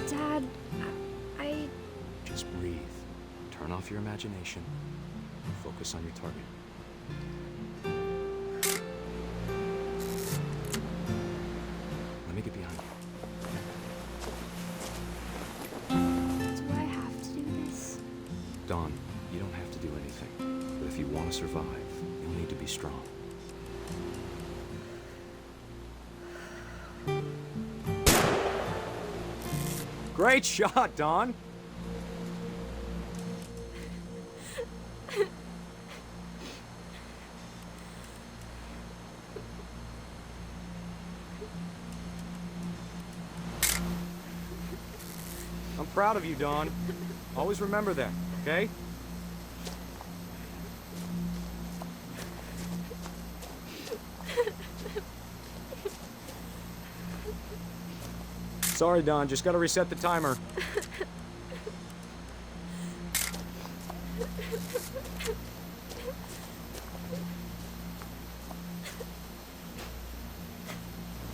Dad, I... Just breathe. Turn off your imagination. Focus on your target. Let me get behind you. Do I have to do this? Dawn, you don't have to do anything. But if you want to survive, you'll need to be strong. Great shot, Dawn! I'm proud of you, Dawn. Always remember that, okay? Sorry, Dawn. Just gotta reset the timer.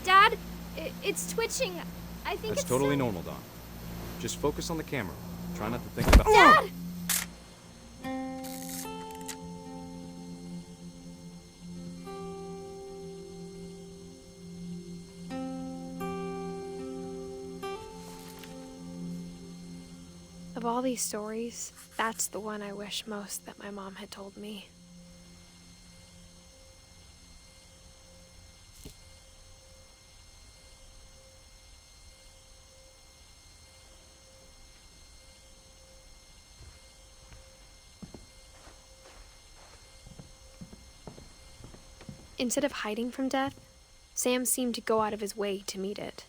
Dad, it's twitching. I think That's it's totally still... normal, Dawn. Just focus on the camera. Try not to think about... Dad! Of all these stories, that's the one I wish most that my mom had told me. Instead of hiding from death, Sam seemed to go out of his way to meet it.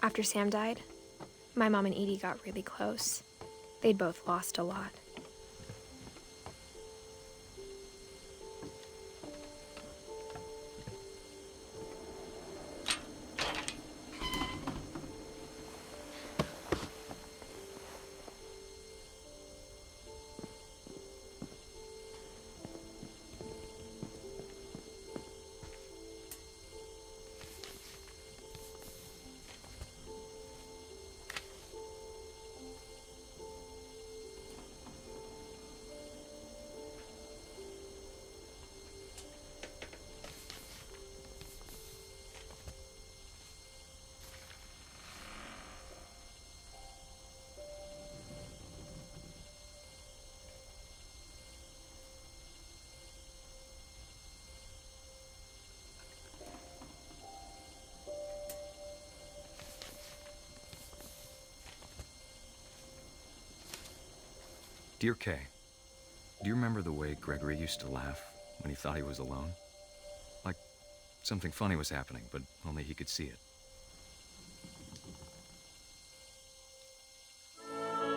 After Sam died, my mom and Edie got really close. They'd both lost a lot. Dear Kay, do you remember the way Gregory used to laugh when he thought he was alone? Like something funny was happening, but only he could see it.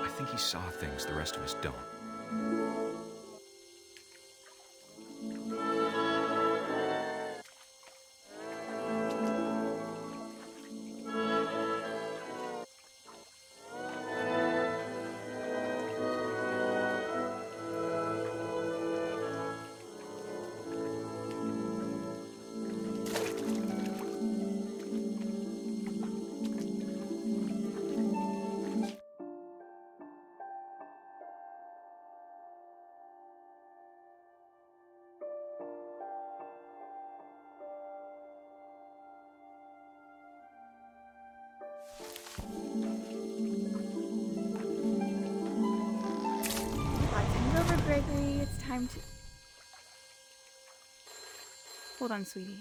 I think he saw things the rest of us don't. Over, Gregory. It's time to... Hold on, sweetie.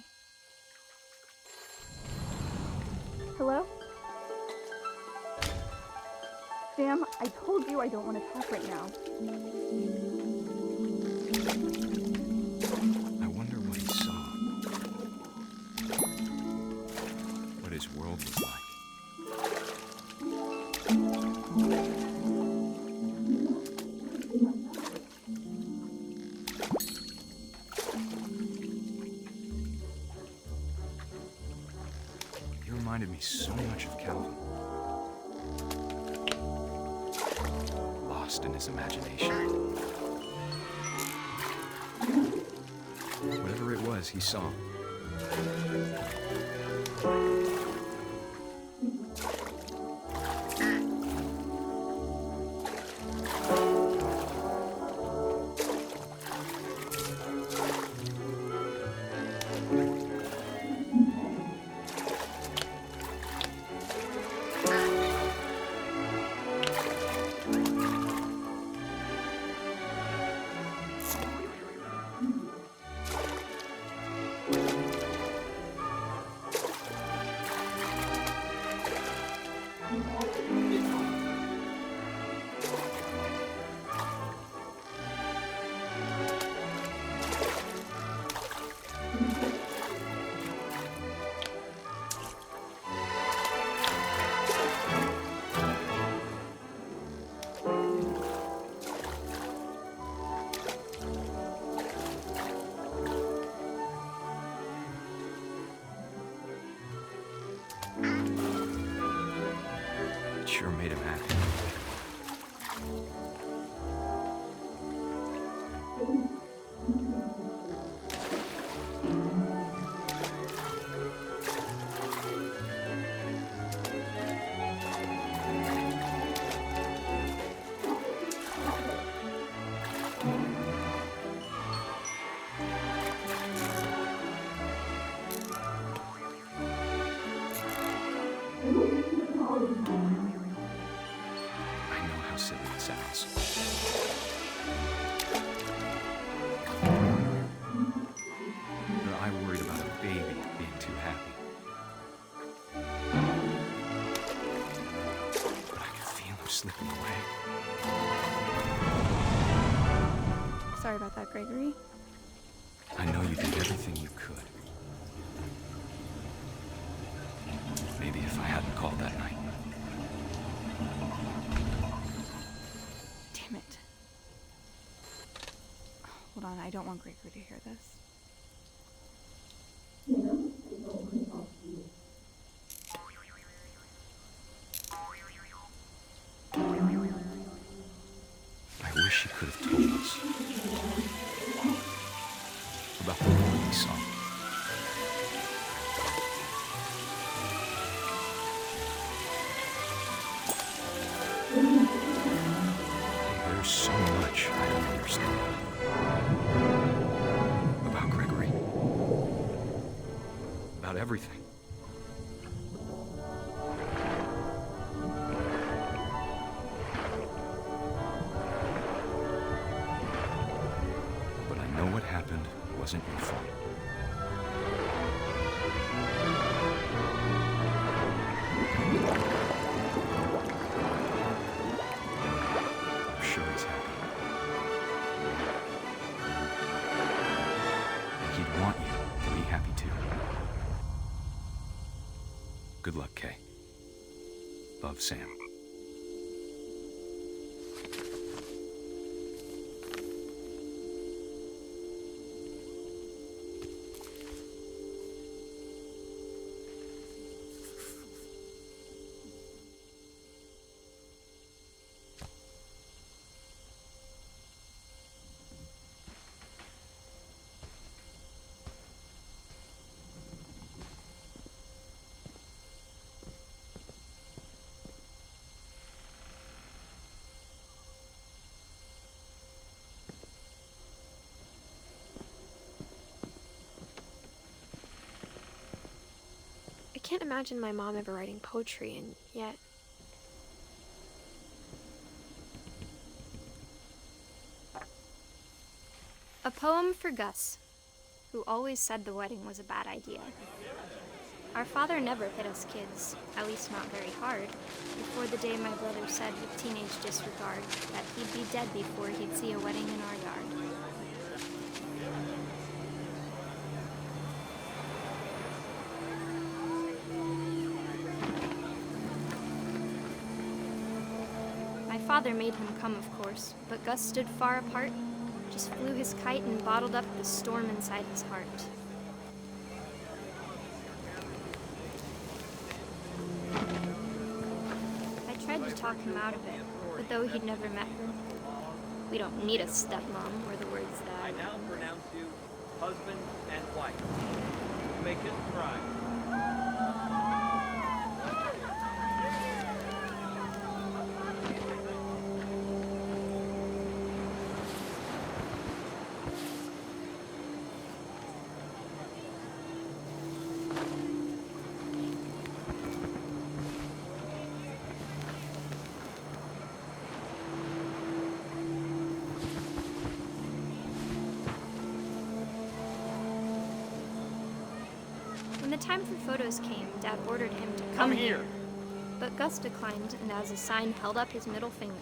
Hello? Sam, I told you I don't want to talk right now. I wonder what he saw. What his world was like. Reminded me so much of Calvin. Lost in his imagination. Whatever it was he saw. Sure made him happy. How silly it sounds. But I worried about a baby being too happy. But I could feel him slipping away. Sorry about that, Gregory. I know you did everything you could. Maybe if I hadn't called that night. Damn it. Hold on, I don't want Gregory to hear this. I wish he could have told us about the world he saw. There's so much I don't understand about Gregory, about everything. But I know what happened wasn't your fault. I'm sure he's happy. Good luck, Kay. Love, Sam. I can't imagine my mom ever writing poetry, and yet... A poem for Gus, who always said the wedding was a bad idea. Our father never hit us kids, at least not very hard, before the day my brother said with teenage disregard that he'd be dead before he'd see a wedding in our yard. My father made him come, of course, but Gus stood far apart, just flew his kite and bottled up the storm inside his heart. I tried to talk him out of it, but though he'd never met her, we don't need a stepmom, were the words that... I now pronounce you husband and wife. You may kiss the bride. When the time for photos came, Dad ordered him to come here. But Gus declined, and as a sign held up his middle finger.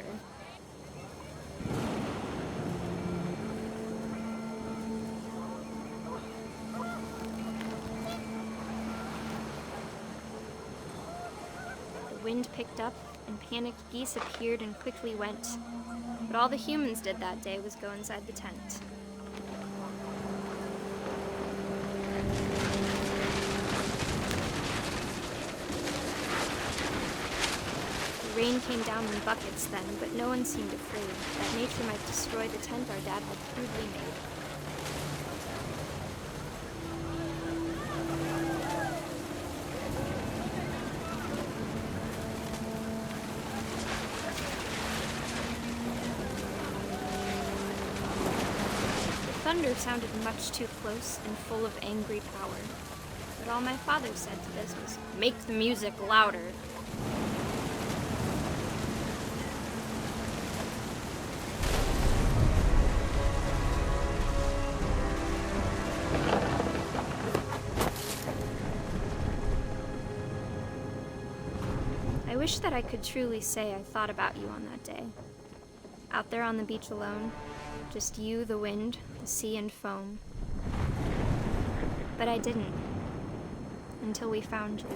The wind picked up, and panicked geese appeared and quickly went. But all the humans did that day was go inside the tent. The rain came down in buckets then, but no one seemed afraid that nature might destroy the tent our dad had crudely made. The thunder sounded much too close and full of angry power, but all my father said to this was, "Make the music louder." I wish that I could truly say I thought about you on that day. Out there on the beach alone, just you, the wind, the sea, and foam. But I didn't, until we found you.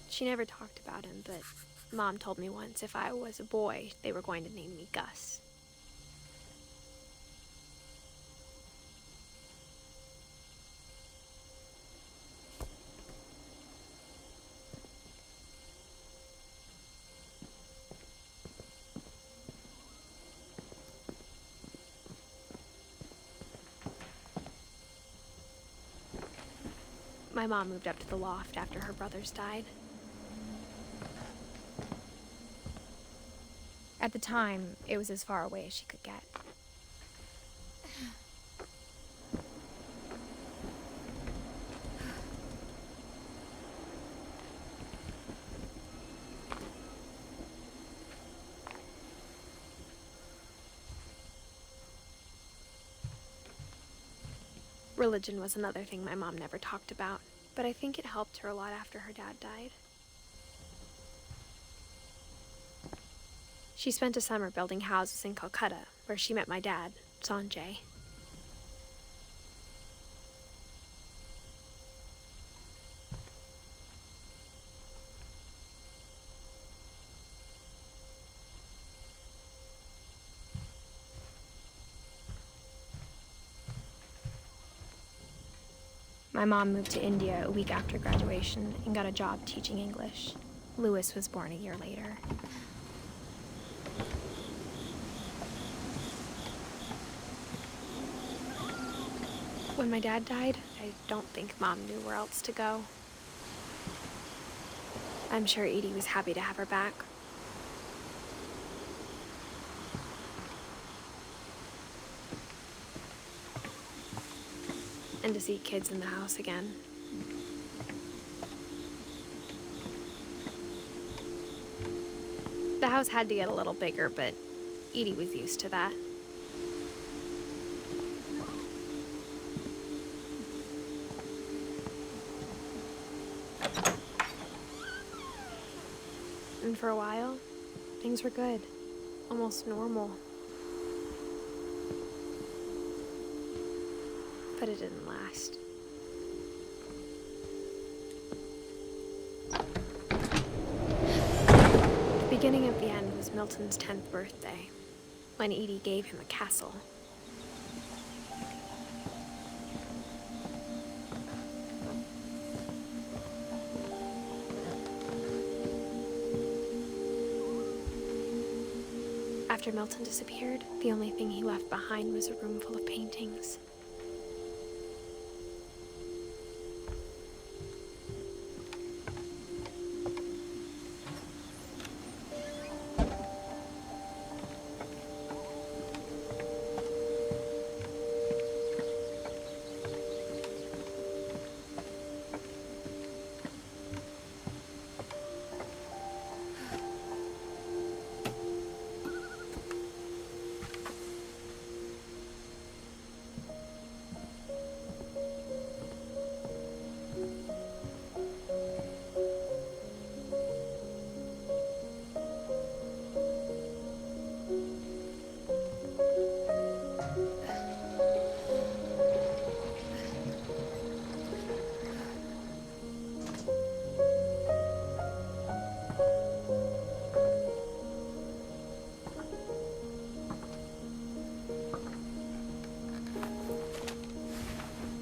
She never talked about him, but Mom told me once if I was a boy, they were going to name me Gus. My mom moved up to the loft after her brothers died. At the time, it was as far away as she could get. Religion was another thing my mom never talked about, but I think it helped her a lot after her dad died. She spent a summer building houses in Calcutta, where she met my dad, Sanjay. My mom moved to India a week after graduation and got a job teaching English. Louis was born a year later. When my dad died, I don't think Mom knew where else to go. I'm sure Edie was happy to have her back. And to see kids in the house again. The house had to get a little bigger, but Edie was used to that. And for a while, things were good, almost normal. But it didn't last. The beginning of the end was Milton's 10th birthday, when Edie gave him a castle. After Milton disappeared, the only thing he left behind was a room full of paintings.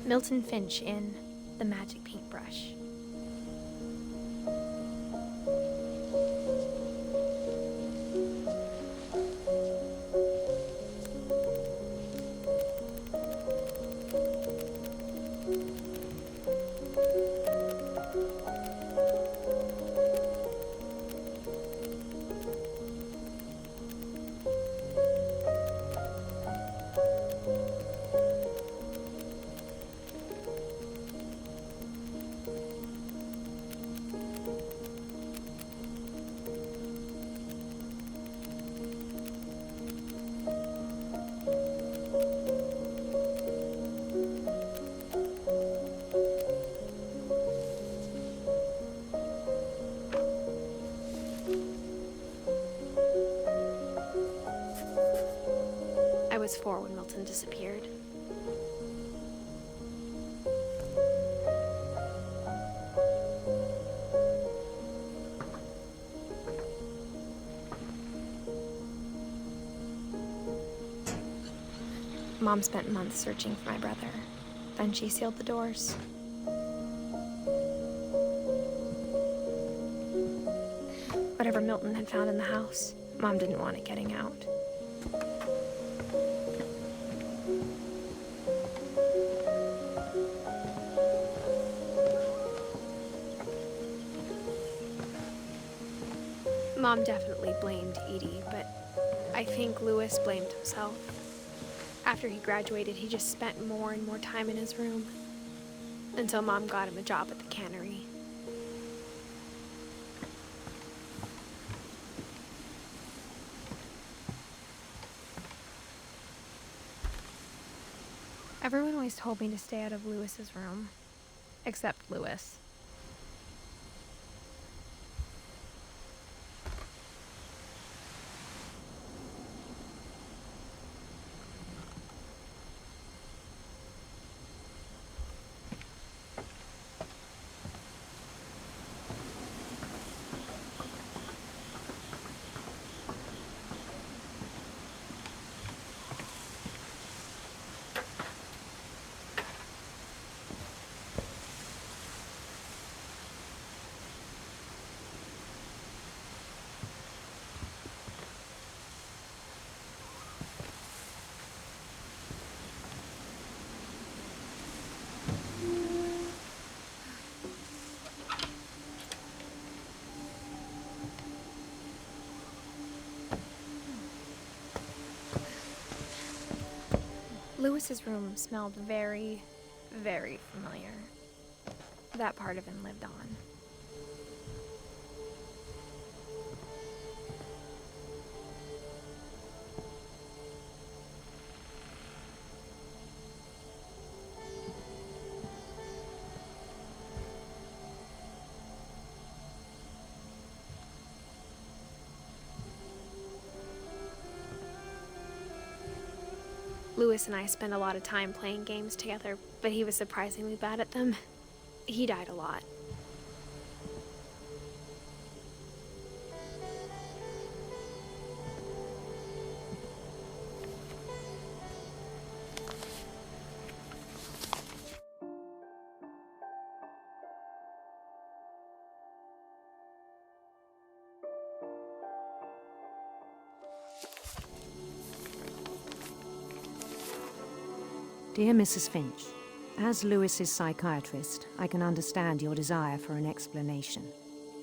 Milton Finch in The Magic Paintbrush. I was 4 when Milton disappeared. Mom spent months searching for my brother. Then she sealed the doors. Whatever Milton had found in the house, Mom didn't want it getting out. Mom definitely blamed Edie, but I think Louis blamed himself. After he graduated, he just spent more and more time in his room, until Mom got him a job at the cannery. Everyone always told me to stay out of Louis's room, except Louis. Lewis's room smelled very, very familiar. That part of him lived on. Lewis and I spent a lot of time playing games together, but he was surprisingly bad at them. He died a lot. Dear Mrs. Finch, as Lewis's psychiatrist, I can understand your desire for an explanation.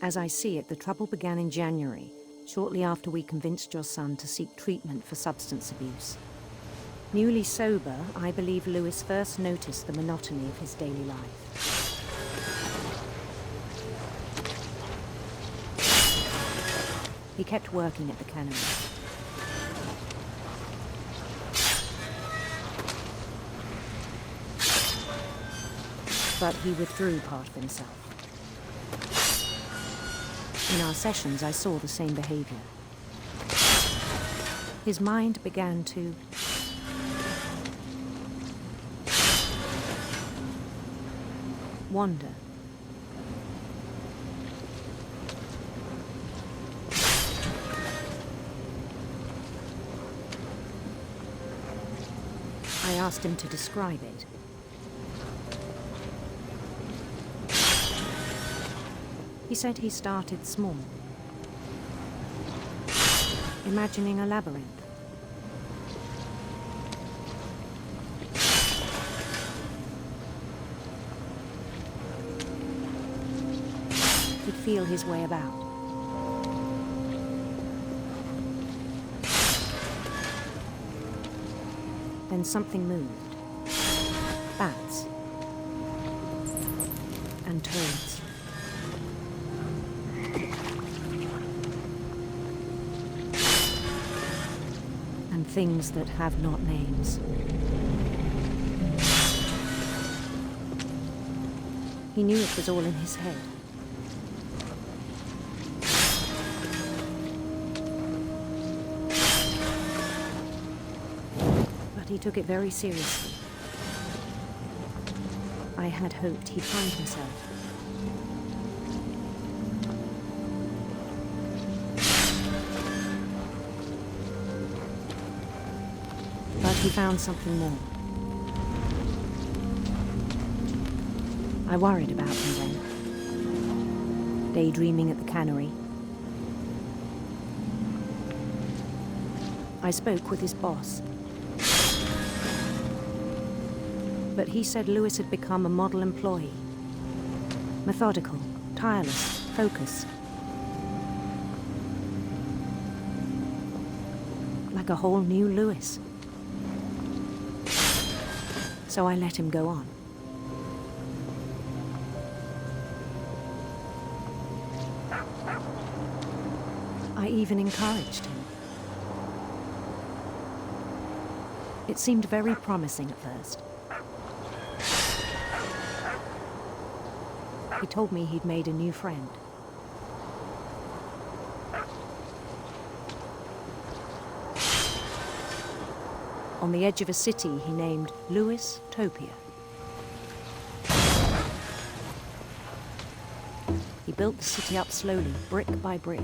As I see it, the trouble began in January, shortly after we convinced your son to seek treatment for substance abuse. Newly sober, I believe Lewis first noticed the monotony of his daily life. He kept working at the cannery. But he withdrew part of himself. In our sessions, I saw the same behavior. His mind began to wander. I asked him to describe it. He said he started small, imagining a labyrinth. He'd feel his way about. Then something moved. Bats. And toads. And things that have not names. He knew it was all in his head. But he took it very seriously. I had hoped he'd find himself. But he found something more. I worried about him then, daydreaming at the cannery. I spoke with his boss. But he said Lewis had become a model employee. Methodical, tireless, focused. Like a whole new Lewis. So I let him go on. I even encouraged him. It seemed very promising at first. He told me he'd made a new friend. On the edge of a city he named Lewis Topia. He built the city up slowly, brick by brick.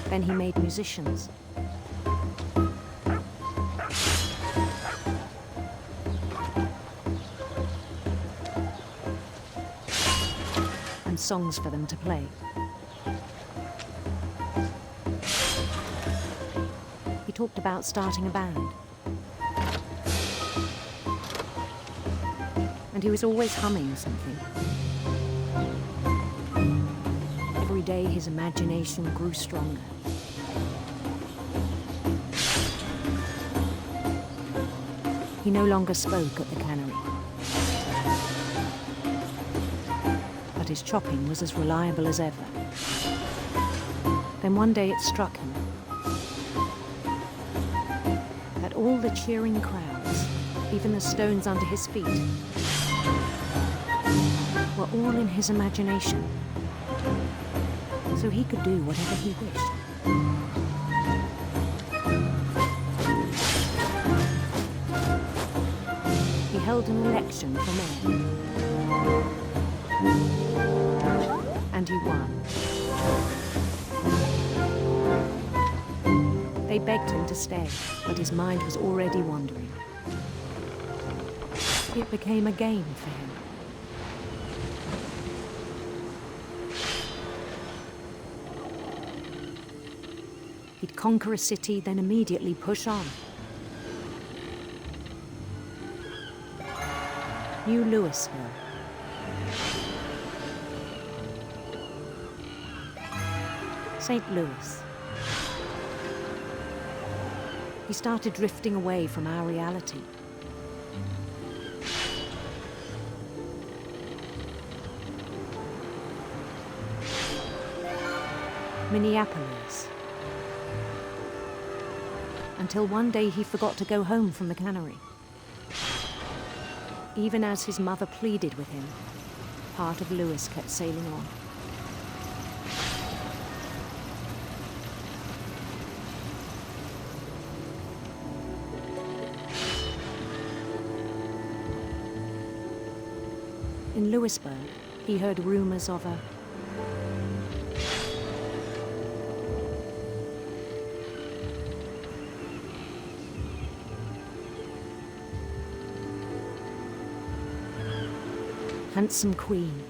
Then he made musicians. And songs for them to play. He talked about starting a band. And he was always humming something. day his imagination grew stronger. He no longer spoke at the cannery, but his chopping was as reliable as ever. Then one day it struck him that all the cheering crowds, even the stones under his feet, were all in his imagination, so he could do whatever he wished. He held an election for mayor, and he won. They begged him to stay, but his mind was already wandering. It became a game for him. He'd conquer a city, then immediately push on. New Louisville. St. Louis. He started drifting away from our reality. Minneapolis. Until one day he forgot to go home from the cannery. Even as his mother pleaded with him, part of Louis kept sailing on. In Louisburg, he heard rumors of a handsome queen.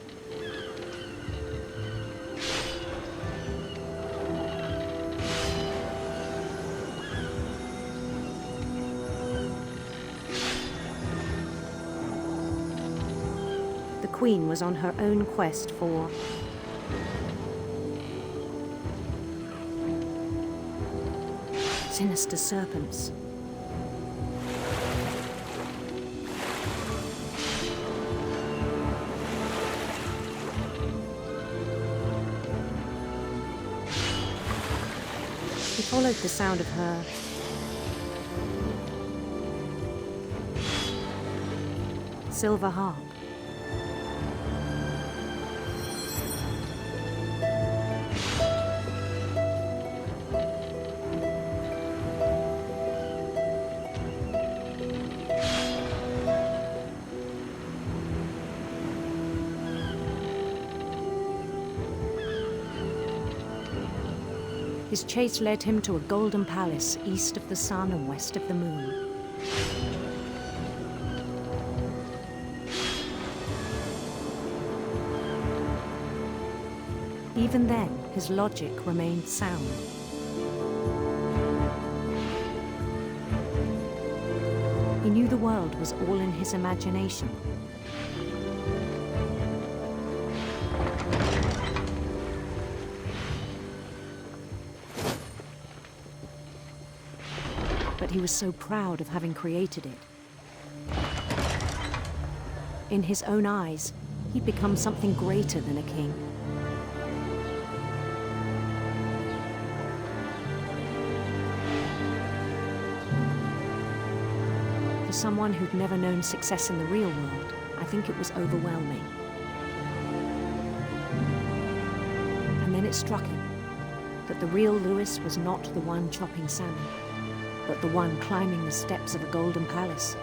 The queen was on her own quest for sinister serpents. He followed the sound of her silver harp. His chase led him to a golden palace east of the sun and west of the moon. Even then, his logic remained sound. He knew the world was all in his imagination. But he was so proud of having created it. In his own eyes, he'd become something greater than a king. For someone who'd never known success in the real world, I think it was overwhelming. And then it struck him that the real Louis was not the one chopping salmon, but the one climbing the steps of a golden palace.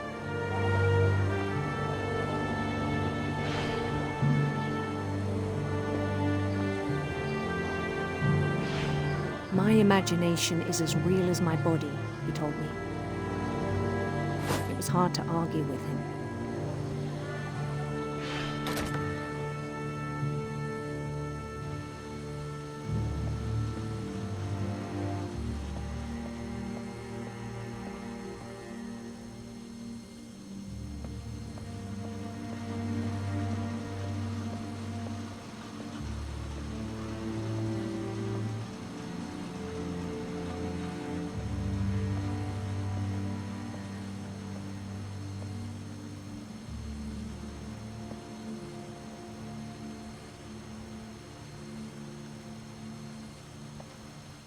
My imagination is as real as my body, he told me. It was hard to argue with him.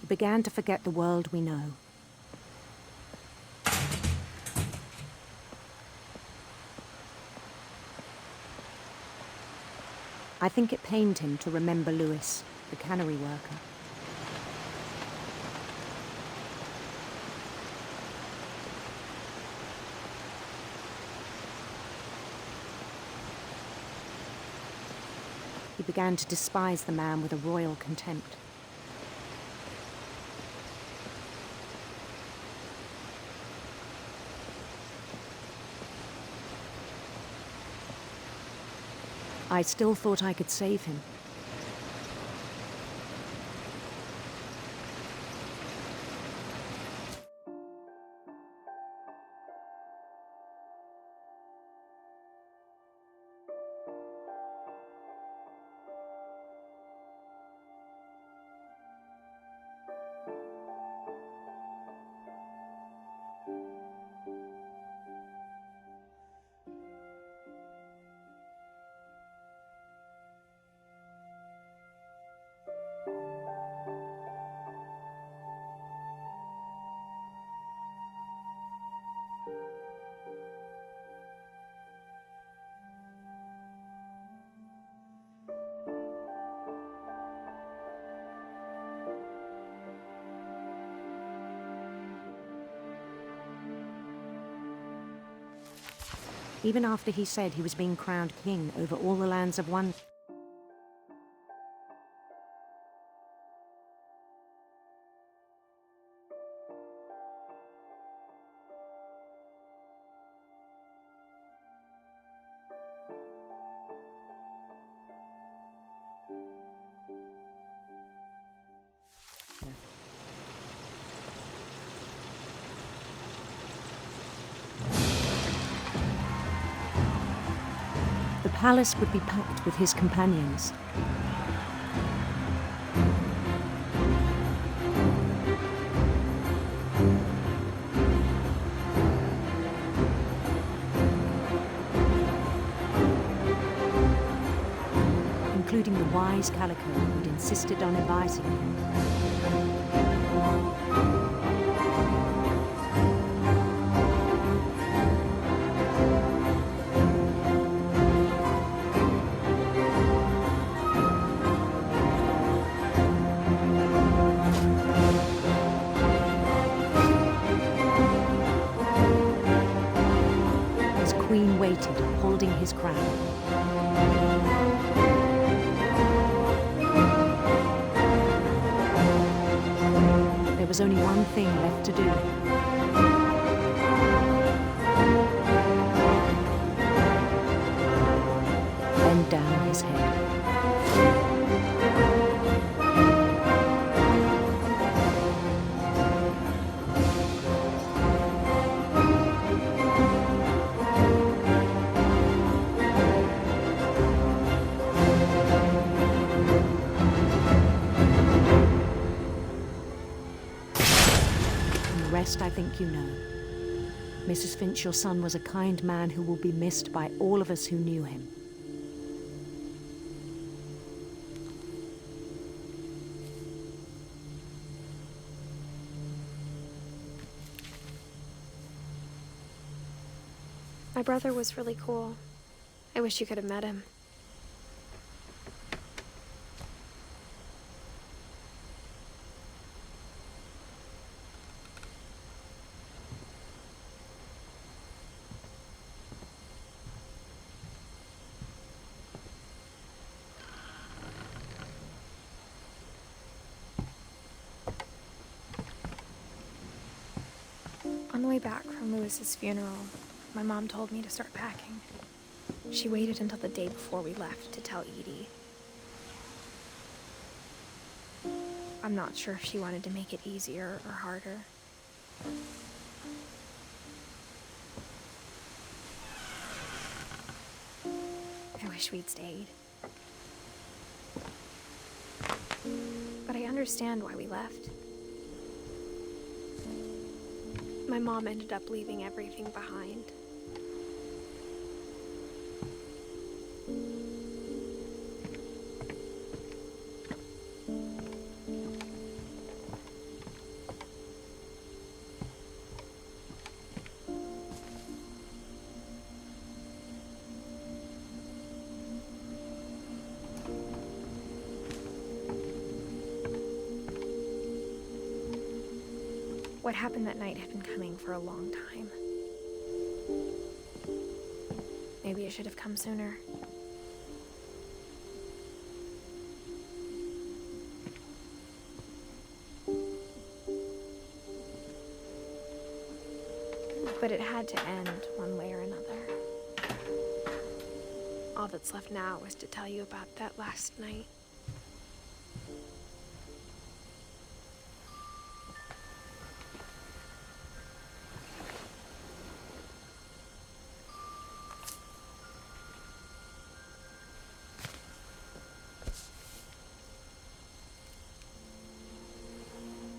began to forget the world we know. I think it pained him to remember Lewis, the cannery worker. He began to despise the man with a royal contempt. I still thought I could save him. Even after he said he was being crowned king over all the lands of one... The palace would be packed with his companions. Including the wise Calico who'd insisted on advising him. His queen waited, holding his crown. There was only one thing left to do. Bend down his head. I think you know. Mrs. Finch, your son was a kind man who will be missed by all of us who knew him. My brother was really cool. I wish you could have met him. On the way back from Lewis's funeral, my mom told me to start packing. She waited until the day before we left to tell Edie. I'm not sure if she wanted to make it easier or harder. I wish we'd stayed. But I understand why we left. My mom ended up leaving everything behind. What happened that night had been coming for a long time. Maybe it should have come sooner. But it had to end one way or another. All that's left now was to tell you about that last night.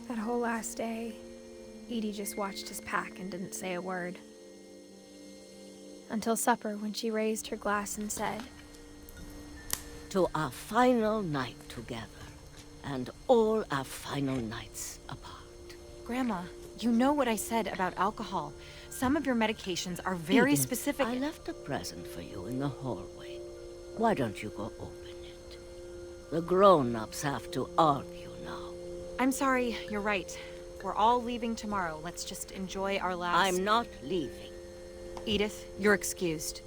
That whole last day, Edie just watched us pack and didn't say a word. Until supper, when she raised her glass and said, "To our final night together, and all our final nights apart." Grandma, you know what I said about alcohol. Some of your medications are very Edith, specific. I left a present for you in the hallway. Why don't you go open it? The grown-ups have to argue now. I'm sorry, you're right. We're all leaving tomorrow. Let's just enjoy our last... I'm not leaving. Edith, you're excused.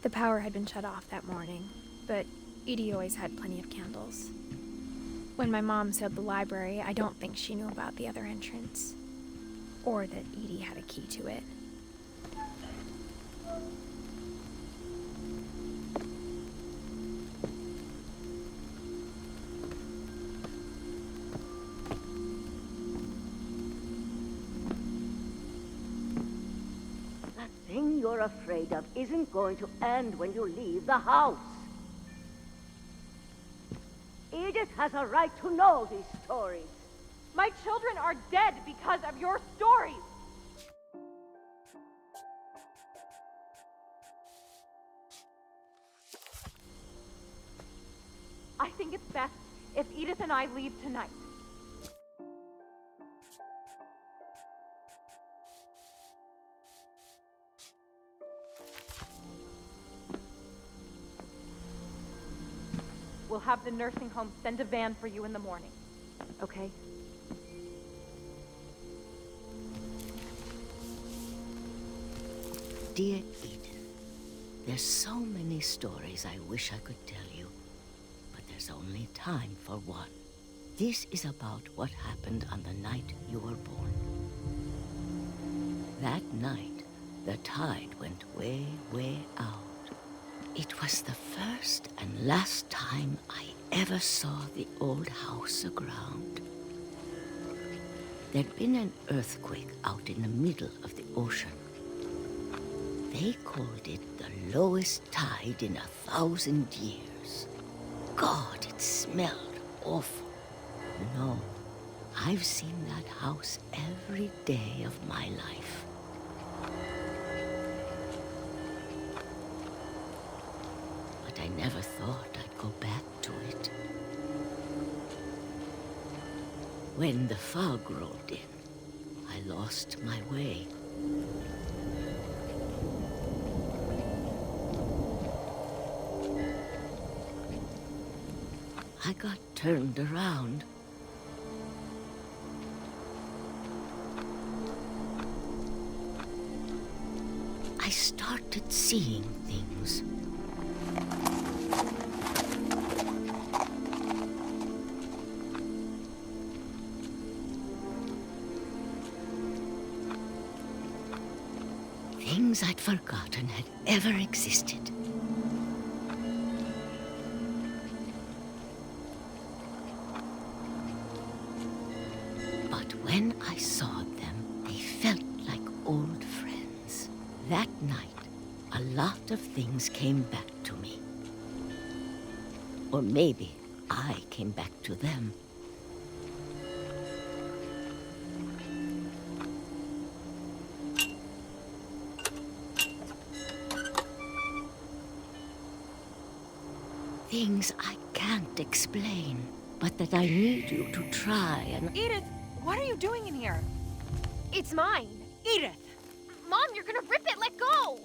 the power had been shut off that morning, but Edie always had plenty of candles. When my mom sealed the library, I don't think she knew about the other entrance, or that Edie had a key to it. That thing you're afraid of isn't going to end when you leave the house. Edith has a right to know these stories. My children are dead because of your stories. I think it's best if Edith and I leave tonight. We'll have the nursing home send a van for you in the morning, okay? Dear Edith, there's so many stories I wish I could tell you, but there's only time for one. This is about what happened on the night you were born. That night, the tide went way, way out. It was the first and last time I ever saw the old house aground. There'd been an earthquake out in the middle of the ocean. They called it the lowest tide in 1,000 years. God, it smelled awful. No, I've seen that house every day of my life. But I never thought I'd go back to it. When the fog rolled in, I lost my way. I got turned around. I started seeing things. Things I'd forgotten had ever existed. But when I saw them, they felt like old friends. That night, a lot of things came back to me. Or maybe I came back to them. Things I can't explain, but that I need you to try and... Edith, what are you doing in here? It's mine. Edith! Mom, you're gonna rip it. Let go.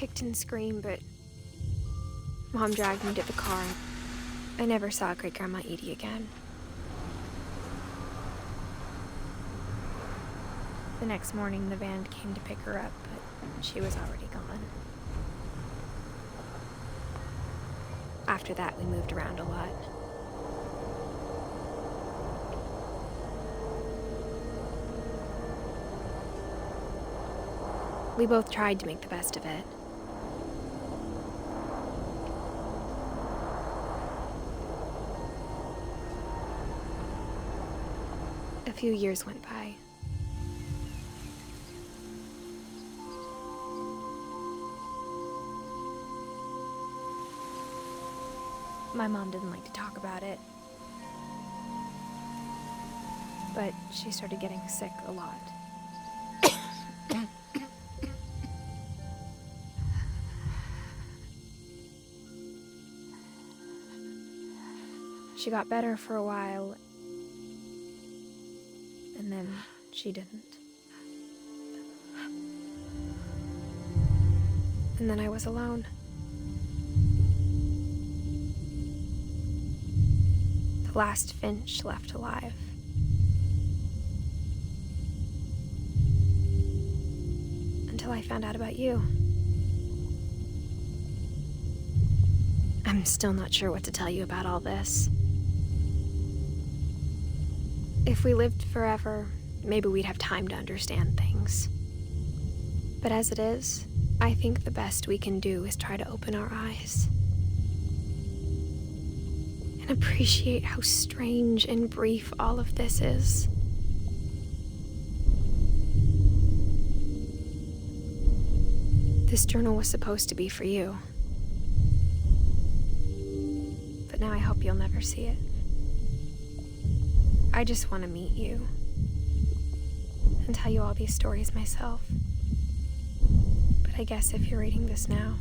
kicked and screamed, but Mom dragged me to the car. I never saw Great-Grandma Edie again. The next morning, the van came to pick her up, but she was already gone. After that, we moved around a lot. We both tried to make the best of it. A few years went by. My mom didn't like to talk about it, but she started getting sick a lot. She got better for a while, and then she didn't. And then I was alone. The last Finch left alive. Until I found out about you. I'm still not sure what to tell you about all this. If we lived forever, maybe we'd have time to understand things. But as it is, I think the best we can do is try to open our eyes. And appreciate how strange and brief all of this is. This journal was supposed to be for you. But now I hope you'll never see it. I just want to meet you and tell you all these stories myself. But I guess if you're reading this now,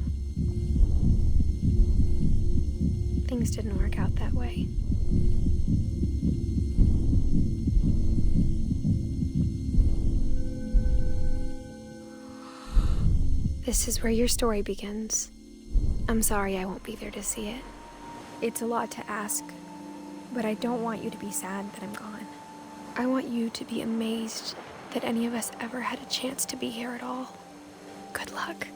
things didn't work out that way. This is where your story begins. I'm sorry I won't be there to see it. It's a lot to ask, but I don't want you to be sad that I'm gone. I want you to be amazed that any of us ever had a chance to be here at all. Good luck.